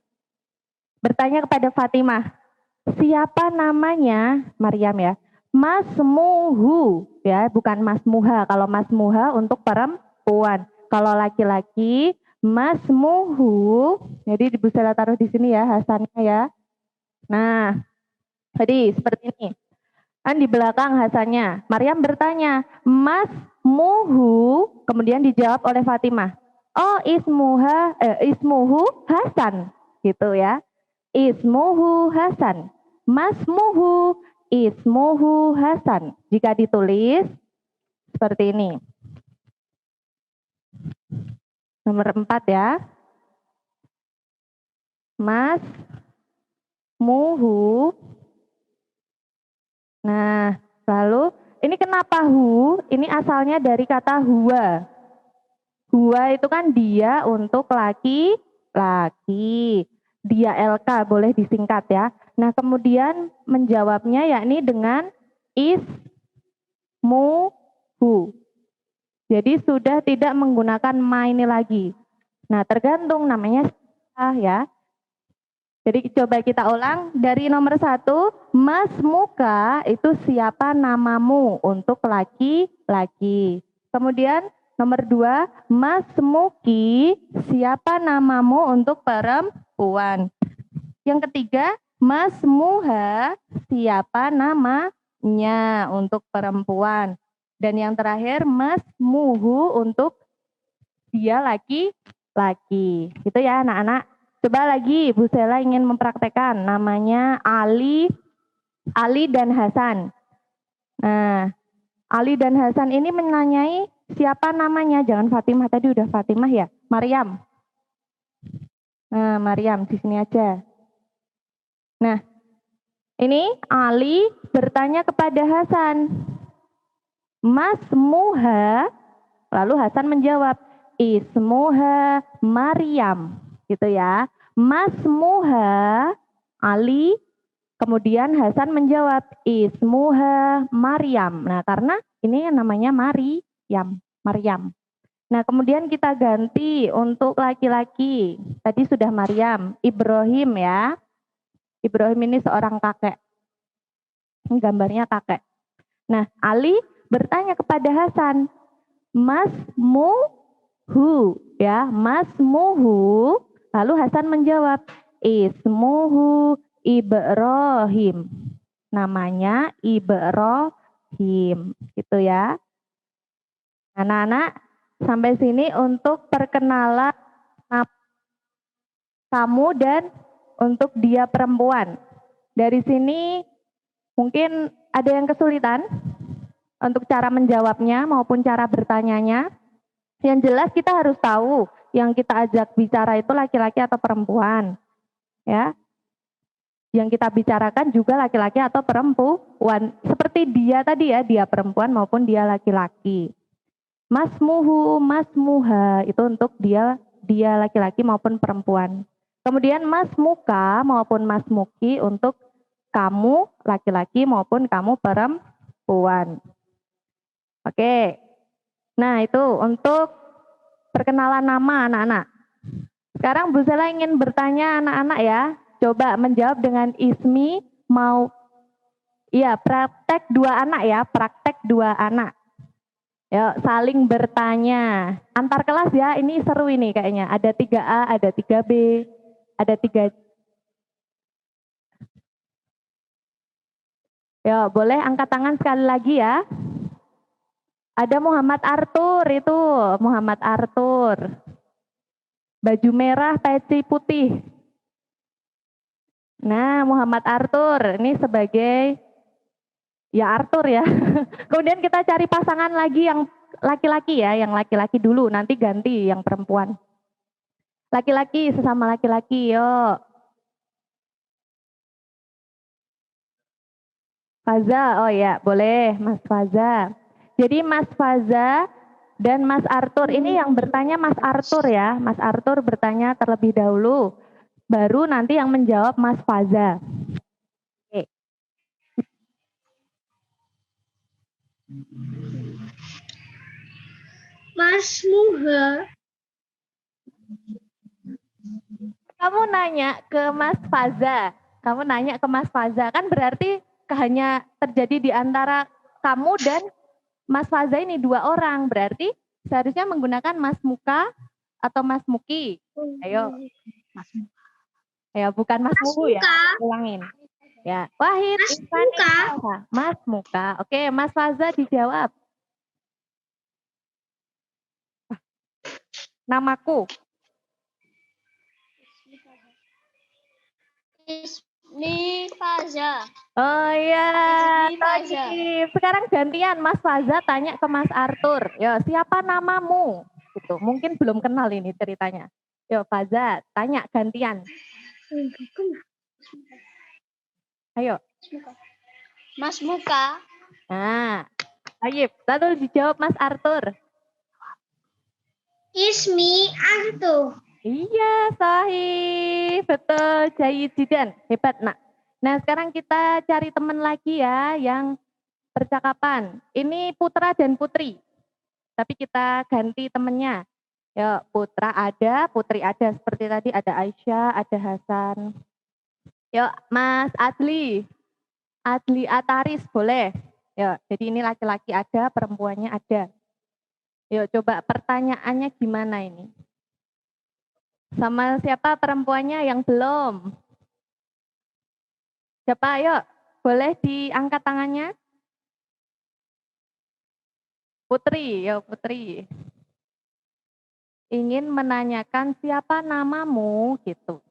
bertanya kepada Fatimah, siapa namanya Maryam ya? Masmuhu ya, bukan masmuha. Kalau masmuha untuk perempuan. Kalau laki-laki masmuhu. Jadi bisa taruh di sini ya Hasannya ya. Nah, jadi seperti ini. Kan di belakang Hasannya. Maryam bertanya, masmuhu, kemudian dijawab oleh Fatimah. Oh, ismuhu Hasan, gitu ya. Ismuhu Hasan. Masmuhu ismuhu Hasan. Jika ditulis seperti ini. Nomor 4 ya. Masmuhu. Nah, lalu ini kenapa hu? Ini asalnya dari kata huwa. Huwa itu kan dia untuk laki-laki. Dia LK boleh disingkat ya. Nah, kemudian menjawabnya yakni dengan ismuhu. Jadi sudah tidak menggunakan ma ini lagi. Nah, tergantung namanya ya. Jadi coba kita ulang dari nomor 1, masmuka itu siapa namamu untuk laki-laki. Kemudian nomor 2, masmuki siapa namamu untuk perempuan. Yang ketiga, masmuha siapa namanya untuk perempuan. Dan yang terakhir, masmuhu untuk dia laki-laki. Gitu ya anak-anak. Coba lagi Bu Sela ingin mempraktekkan namanya Ali dan Hasan. Nah, Ali dan Hasan ini menanyai siapa namanya? Jangan Fatimah, tadi udah Fatimah ya. Maryam. Nah, Maryam di sini aja. Nah, ini Ali bertanya kepada Hasan. Masmuha, lalu Hasan menjawab, ismuha Maryam. Gitu ya. Masmuha Ali, kemudian Hasan menjawab ismuha Maryam. Nah, karena ini namanya Maryam. Nah, kemudian kita ganti untuk laki-laki. Tadi sudah Maryam, Ibrahim ya. Ibrahim ini seorang kakek. Ini gambarnya kakek. Nah, Ali bertanya kepada Hasan, masmuhu ya, masmuhu. Lalu Hasan menjawab, ismuhu Ibrahim. Namanya Ibrahim, gitu ya. Anak-anak, sampai sini untuk perkenalan kamu dan untuk dia perempuan. Dari sini mungkin ada yang kesulitan untuk cara menjawabnya maupun cara bertanyanya. Yang jelas kita harus tahu yang kita ajak bicara itu laki-laki atau perempuan. Ya. Yang kita bicarakan juga laki-laki atau perempuan. Seperti dia tadi ya, dia perempuan maupun dia laki-laki. Masmuhu, masmuha itu untuk dia laki-laki maupun perempuan. Kemudian masmuka maupun masmuki untuk kamu laki-laki maupun kamu perempuan. Oke. Nah, itu untuk perkenalan nama anak-anak. Sekarang Bu Sela ingin bertanya anak-anak ya. Coba menjawab dengan ismi praktek 2 anak ya, praktek 2 anak. Yuk, saling bertanya. Antar kelas ya, ini seru ini kayaknya. Ada 3A, ada 3B, ada 3. Yuk, boleh angkat tangan sekali lagi ya. Ada Muhammad Arthur itu, Muhammad Arthur. Baju merah, peci putih. Nah, Muhammad Arthur ini sebagai ya Arthur ya. Kemudian kita cari pasangan lagi yang laki-laki ya, yang laki-laki dulu, nanti ganti yang perempuan. Laki-laki sesama laki-laki, yuk. Faza, oh ya boleh Mas Faza. Jadi Mas Faza dan Mas Arthur ini yang bertanya Mas Arthur ya. Mas Arthur bertanya terlebih dahulu, baru nanti yang menjawab Mas Faza. Oke. Mas Muha. Kamu nanya ke Mas Faza, kamu nanya ke Mas Faza, kan berarti hanya terjadi di antara kamu dan Mas Faza ini 2 orang, berarti seharusnya menggunakan Mas Muka atau Mas Muki. Ayo. Ya, bukan Mas Muhu ya, ulangin. Ya, Wahid, Mas Ihsan, Muka. Ihsan. Mas Muka. Oke, Mas Faza dijawab. Namaku. Ismi Faza. Oh iya, Ismi Faza. Thayyib. Sekarang gantian Mas Faza tanya ke Mas Arthur. Yo, siapa namamu? Gitu. Mungkin belum kenal ini ceritanya. Yo, Faza, tanya gantian. Ayo. Mas Muka. Nah, Thayyib. Lalu dijawab Mas Arthur. Ismi Artu. Iya, sahih. Betul, Jayyid Jidan. Hebat, nak. Nah, sekarang kita cari teman lagi ya yang percakapan. Ini putra dan putri. Tapi kita ganti temennya. Ya, putra ada, putri ada. Seperti tadi ada Aisyah, ada Hasan. Yuk, Mas Adli. Adli Ataris, boleh. Yuk, jadi ini laki-laki ada, perempuannya ada. Yuk, coba pertanyaannya gimana ini? Sama siapa perempuannya yang belum? Siapa? Yuk, boleh diangkat tangannya? Putri, yuk Putri. Ingin menanyakan siapa namamu gitu.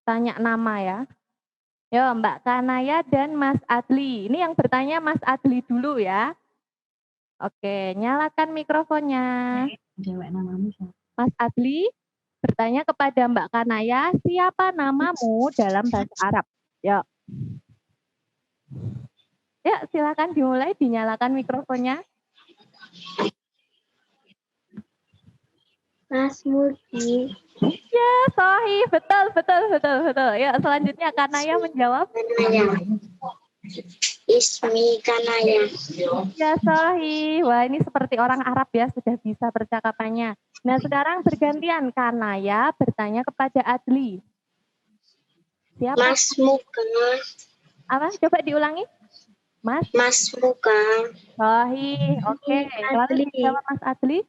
Tanya nama ya. Yo, Mbak Kanaya dan Mas Adli. Ini yang bertanya Mas Adli dulu ya. Oke, nyalakan mikrofonnya. Mas Adli bertanya kepada Mbak Kanaya, siapa namamu dalam bahasa Arab? Yo. Ya, silakan dimulai, dinyalakan mikrofonnya. Mas Muki. Ya, sahih, betul. Ya, selanjutnya Kanaya menjawab. Ismi Kanaya. Ya, sahih. Wah, ini seperti orang Arab ya, sudah bisa percakapannya. Nah, sekarang bergantian Kanaya bertanya kepada Adli. Siapa? Mas Muka. Apa? Coba diulangi. Mas Mas Muka. Sahih. Oke. Lalu Adli. dijawab Mas Adli.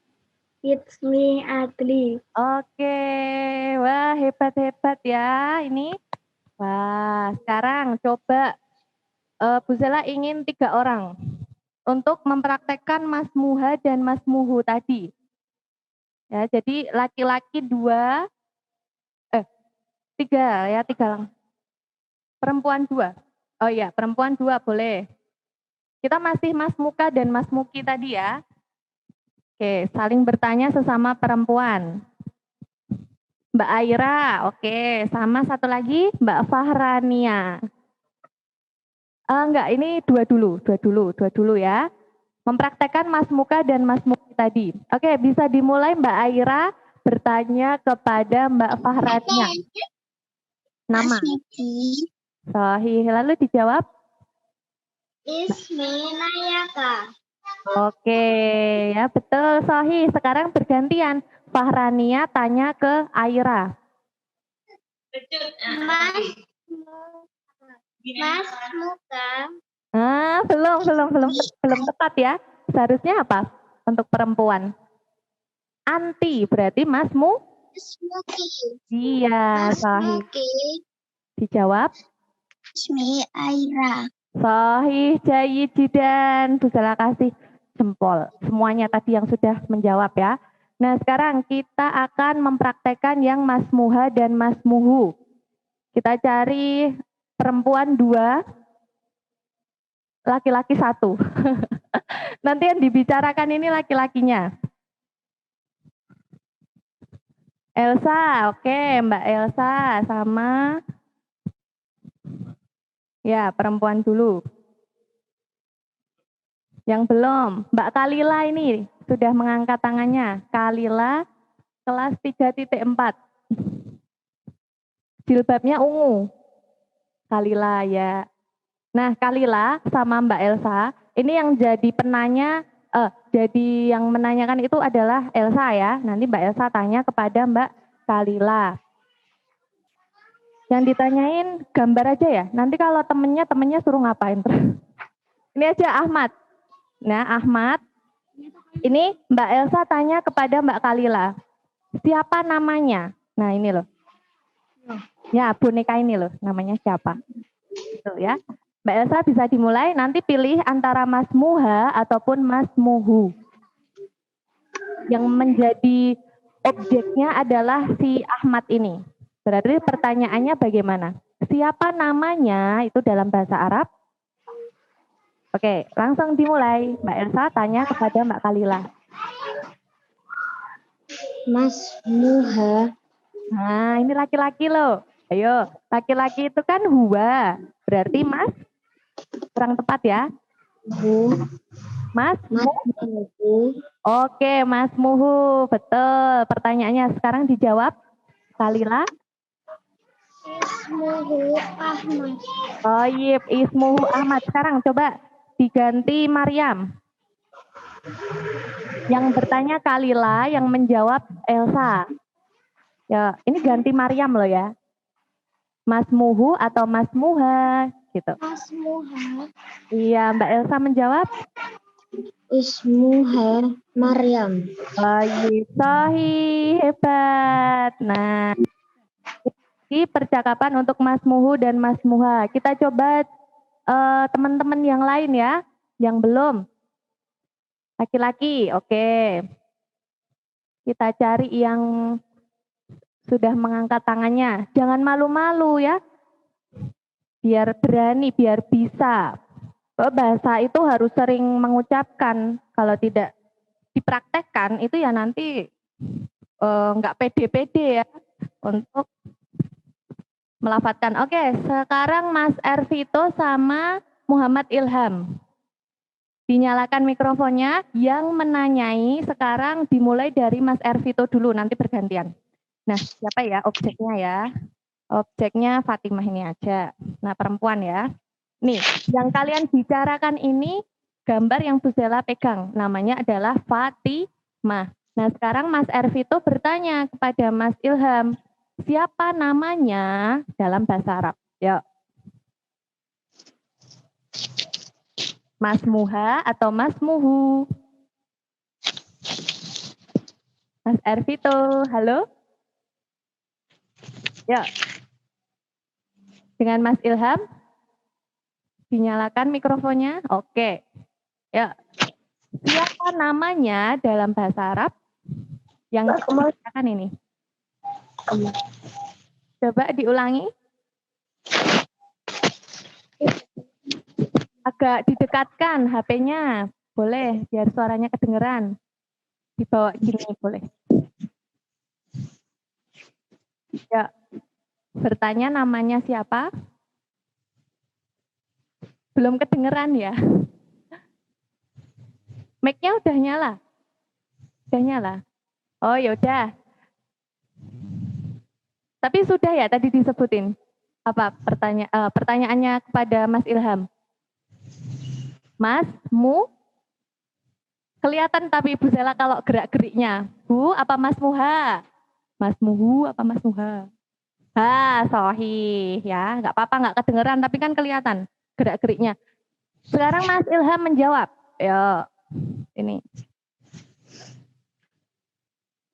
Ismi Adli. Oke. Wah, hebat ya ini. Wah, sekarang coba Bu Zela ingin 3 orang untuk mempraktekkan Mas Muha dan Mas Muhu tadi. Ya, jadi laki-laki 2, 3 ya, 3 lang. Perempuan 2. Oh iya, perempuan 2 boleh. Kita masih Mas Muka dan Mas Muki tadi ya. Oke, saling bertanya sesama perempuan. Mbak Aira, oke. Sama satu lagi Mbak Fahrania. Enggak, ini dua dulu ya. Mempraktekkan Mas Muka dan Mas Muki tadi. Oke, bisa dimulai Mbak Aira bertanya kepada Mbak Fahrania. Nama. Mas Muki. Sahih, lalu dijawab. Ismi Nayaka. Oke, ya betul sahih. Sekarang bergantian. Fahrania tanya ke Aira. Mas Muka. Belum tepat ya. Seharusnya apa untuk perempuan? Anti, berarti Masmu? Mas Muki. Iya, Mas sahih. Muki. Dijawab. Ismi Aira. Sahih, Jayyid Jidan. Bu Zala kasih jempol. Semuanya tadi yang sudah menjawab ya. Nah, sekarang kita akan mempraktekkan yang Mas Muha dan Mas Muhu. Kita cari perempuan 2, laki-laki 1. Nanti yang dibicarakan ini laki-lakinya. Elsa, oke, Mbak Elsa sama ya perempuan dulu. Yang belum, Mbak Kalila ini sudah mengangkat tangannya. Kalila kelas 3.4. Jilbabnya ungu. Kalila ya. Nah, Kalila sama Mbak Elsa, ini yang jadi penanya, jadi yang menanyakan itu adalah Elsa ya. Nanti Mbak Elsa tanya kepada Mbak Kalila. Yang ditanyain gambar aja ya. Nanti kalau temennya suruh ngapain terus. Ini aja Ahmad. Nah, Ahmad, ini Mbak Elsa tanya kepada Mbak Kalila. Siapa namanya? Nah, ini loh. Ya, boneka ini loh, namanya siapa? Itu ya. Mbak Elsa bisa dimulai, nanti pilih antara Mas Muha ataupun Mas Muhu. Yang menjadi objeknya adalah si Ahmad ini. Berarti pertanyaannya bagaimana? Siapa namanya itu dalam bahasa Arab? Oke, langsung dimulai. Mbak Elsa tanya kepada Mbak Kalila. Mas Muha. Nah, ini laki-laki loh. Ayo, laki-laki itu kan huwa. Berarti Mas, kurang tepat ya. Mas Muhu. Oke, Mas Muhu, betul. Pertanyaannya sekarang dijawab. Kalila. Ismuhu Ahmad. Oh, yip, Ismuhu Ahmad. Sekarang coba diganti Maryam. Yang bertanya Kalila, yang menjawab Elsa. Ya, ini ganti Maryam loh ya. Mas Muhu atau Mas Muha, gitu. Mas Muha. Iya, Mbak Elsa menjawab. Ismuha Maryam. Baik, sahih, hebat. Nah, ini percakapan untuk Mas Muhu dan Mas Muha. Kita coba teman-teman yang lain ya, yang belum. Laki-laki, oke. Kita cari yang sudah mengangkat tangannya. Jangan malu-malu ya. Biar berani, biar bisa. Bahasa itu harus sering mengucapkan. Kalau tidak dipraktekkan, itu ya nanti nggak pede-pede ya untuk melafatkan. Oke, sekarang Mas Ervito sama Muhammad Ilham. Dinyalakan mikrofonnya, yang menanyai sekarang dimulai dari Mas Ervito dulu, nanti bergantian. Nah, siapa ya objeknya ya? Objeknya Fatimah ini aja. Nah, perempuan ya. Nih, yang kalian bicarakan ini gambar yang Bu Zela pegang. Namanya adalah Fatimah. Nah, sekarang Mas Ervito bertanya kepada Mas Ilham, siapa namanya dalam bahasa Arab? Yuk. Mas Muha atau Mas Muhu? Mas Ervito, halo? Ya. Dengan Mas Ilham, dinyalakan mikrofonnya. Oke. Ya. Siapa namanya dalam bahasa Arab yang dikatakan ini? Coba diulangi. Agak didekatkan HP-nya. Boleh, biar suaranya kedengeran. Dibawa gini boleh. Ya. Bertanya namanya siapa? Belum kedengeran ya? Mic-nya udah nyala? Udah nyala? Oh yaudah. Tapi sudah ya tadi disebutin? Apa pertanyaannya kepada Mas Ilham? Mas, Mu? Kelihatan tapi Ibu Zela kalau gerak-geriknya. Bu, apa Mas Muha? Mas Muhu, apa Mas Muha? Sohih ya, nggak apa-apa nggak kedengeran tapi kan kelihatan gerak-geriknya. Sekarang Mas Ilham menjawab. Ya, ini.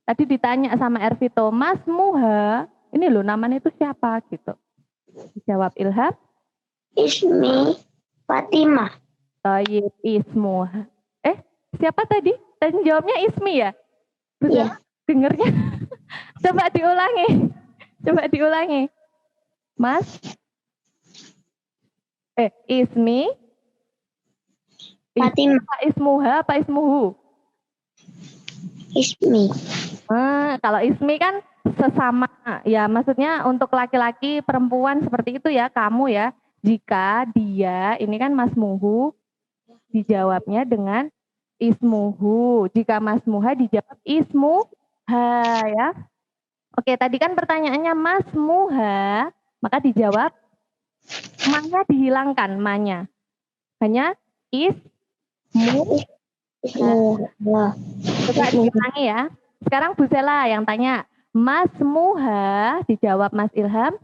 Tadi ditanya sama Ervito, Mas Muha, ini loh namanya itu siapa gitu. Dijawab Ilham. Ismi Fatimah. Tayyib Ismuha. Siapa tadi? Tadi jawabnya Ismi ya? Iya. Dengernya. Coba diulangi. Coba diulangi. Mas. Ismi. Fatimah. Ismuha apa Ismuhu? Ismi. Kalau Ismi kan sesama. Ya maksudnya untuk laki-laki perempuan seperti itu ya. Kamu ya. Jika dia, ini kan Mas Muhu. dijawabnya dengan ismuhu. Jika masmuha dijawab ismuha ya. Oke, tadi kan pertanyaannya masmuha, maka dijawab ma-nya dihilangkan, ma-nya. Hanya ismu. Ismuha. Coba diulangi ya. Sekarang Bu Sela yang tanya, masmuha dijawab Mas Ilham.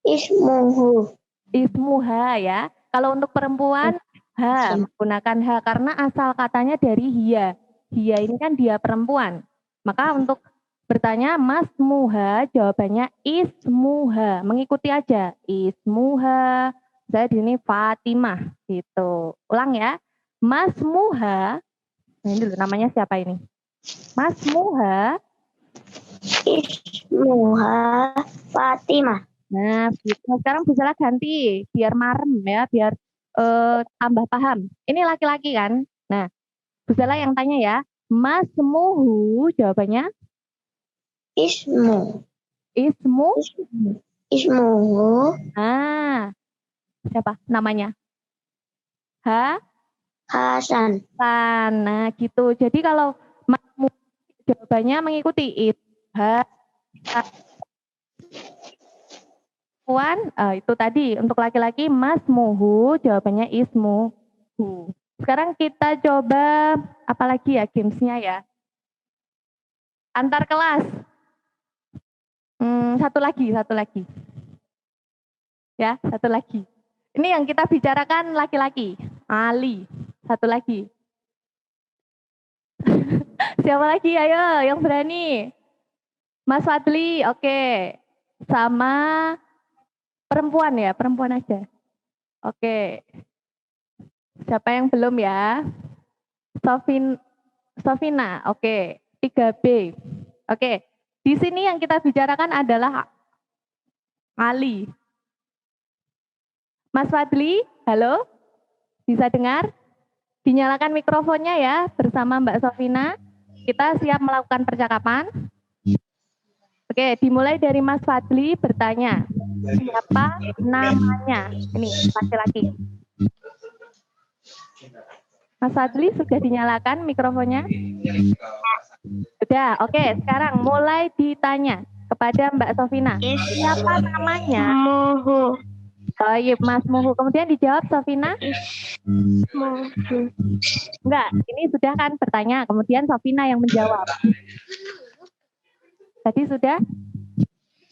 Ismuhu. Ismuha ya. Kalau untuk perempuan ha, menggunakan ha karena asal katanya dari hiya. Hiya ini kan dia perempuan. Maka untuk bertanya masmuha jawabannya ismuha. Mengikuti aja. Ismuha. Saya di sini Fatimah gitu. Ulang ya. Masmuha. Ini dulu namanya siapa ini? Masmuha. Ismuha Fatimah. Nah, gitu. Sekarang bisa ganti biar marem ya, biar tambah paham. Ini laki-laki kan? Nah, Busala yang tanya ya, masmuhu jawabannya Ismu. ismu. Ismuhu Ah, siapa namanya? Hasan. Nah, gitu. Jadi kalau masmuhu jawabannya mengikuti it. Puan, itu tadi untuk laki-laki masmuhu jawabannya ismuhu. Sekarang kita coba apa lagi ya gamesnya ya? Antar kelas. Satu lagi. Ya, satu lagi. Ini yang kita bicarakan laki-laki. Ali. Satu lagi. Siapa lagi? Ayo, yang berani. Mas Fadli, oke. Sama perempuan ya, perempuan aja. Oke. Siapa yang belum ya? Sofina, oke. 3B. Oke. Di sini yang kita bicarakan adalah Ali. Mas Fadli, halo? Bisa dengar? Dinyalakan mikrofonnya ya bersama Mbak Sofina. Kita siap melakukan percakapan. Oke, dimulai dari Mas Fadli bertanya, siapa namanya? Ini laki-laki. Mas Fadli sudah dinyalakan mikrofonnya? Sudah, oke. Sekarang mulai ditanya kepada Mbak Sofina. Siapa namanya? Ismuhu. Baik, Mas Muhu. Kemudian dijawab Sofina? Ismuhu. Enggak, ini sudah kan bertanya. Kemudian Sofina yang menjawab. Tadi sudah?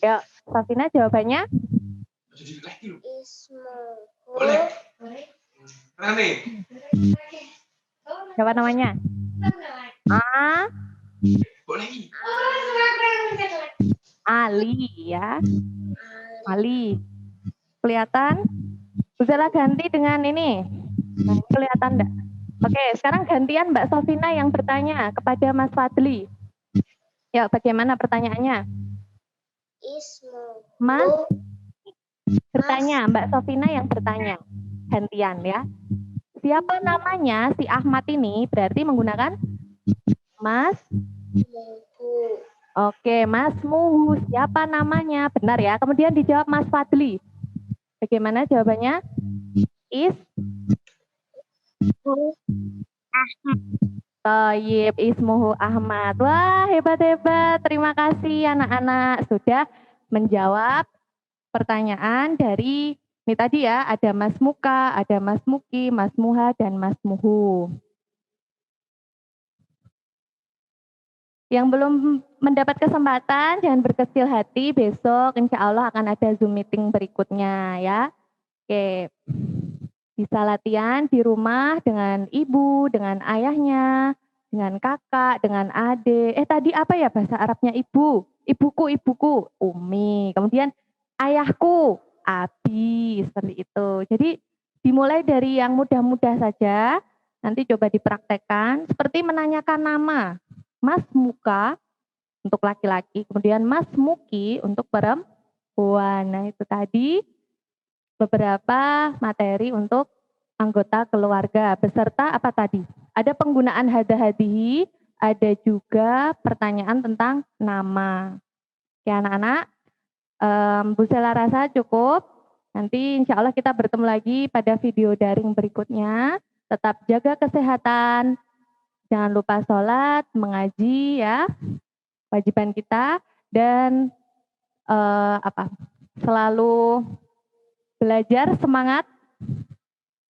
Yuk, Sofina jawabannya? Ismuhu. Siapa namanya? Ali ya. Ali. Kelihatan? Bisa ganti dengan ini. Nah, kelihatan enggak? Oke, sekarang gantian Mbak Sofina yang bertanya kepada Mas Fadli. Ya, bagaimana pertanyaannya? Ismuhu. Mas bertanya, Mbak Sofina yang bertanya. Gantian ya. Siapa namanya si Ahmad ini? Berarti menggunakan Mas. Muhu. Oke, Mas Muhu. Siapa namanya? Benar ya. Kemudian dijawab Mas Fadli. Bagaimana jawabannya? Toyib ismuhu Ahmad. Wah, hebat-hebat. Terima kasih anak-anak sudah menjawab pertanyaan dari ini tadi ya, ada Mas Muka, ada Mas Muki, Mas Muha, dan Mas Muhu. Yang belum mendapat kesempatan, jangan berkecil hati, besok insya Allah akan ada Zoom meeting berikutnya ya. Oke, bisa latihan di rumah dengan ibu, dengan ayahnya, dengan kakak, dengan adik. Tadi apa ya bahasa Arabnya ibu? Ibuku, Umi. Kemudian ayahku, Abi, seperti itu. Jadi dimulai dari yang mudah-mudah saja, nanti coba dipraktekkan. Seperti menanyakan nama, Mas Muka untuk laki-laki, kemudian Mas Muki untuk perempuan. Nah itu tadi beberapa materi untuk anggota keluarga beserta apa tadi? Ada penggunaan hada-hadihi, ada juga pertanyaan tentang nama. Oke anak-anak, Bu Sela rasa cukup. Nanti insya Allah kita bertemu lagi pada video daring berikutnya. Tetap jaga kesehatan. Jangan lupa sholat, mengaji ya. Kewajiban kita. Dan selalu belajar, semangat.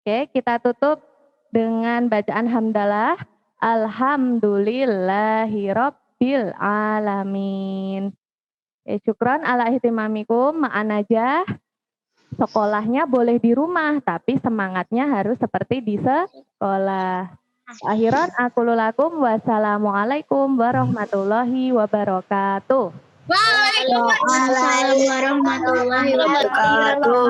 Oke, kita tutup dengan bacaan hamdalah. Alhamdulillahirabbil alamin. Syukron ala ihtimamikum, ma'an aja. Sekolahnya boleh di rumah, tapi semangatnya harus seperti di sekolah. Akhiran aqulu lakum wassalamualaikum warahmatullahi wabarakatuh. Waalaikumsalam warahmatullahi wabarakatuh.